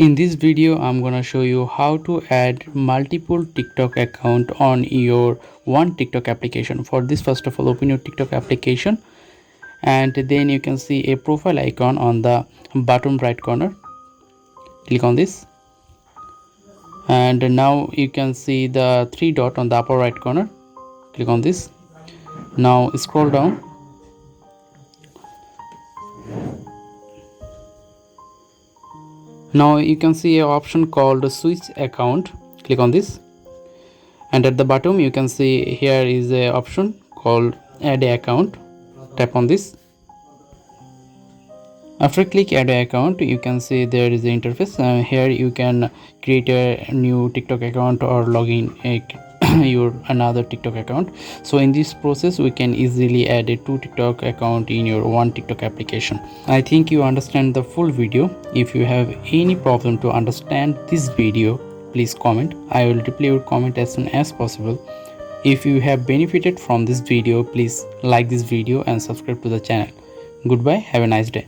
In this video, I'm gonna show you how to add multiple TikTok account on your one TikTok application. For this, first of all, open your TikTok application and then you can see a profile icon on the bottom right corner. Click on this and now you can see the three dot on the upper right corner. Click on this. Now scroll down. Now you can see an option called switch account. Click on this and at the bottom you can see here is a option called add account. Tap on this. After click add account, you can see there is the interface. Here you can create a new TikTok account or login your another TikTok account. So in this process we can easily add a two TikTok account in your one TikTok application. I think you understand the full video. If you have any problem to understand this video, please comment. I will reply your comment as soon as possible. If you have benefited from this video, please like this video and subscribe to the channel. Goodbye, have a nice day.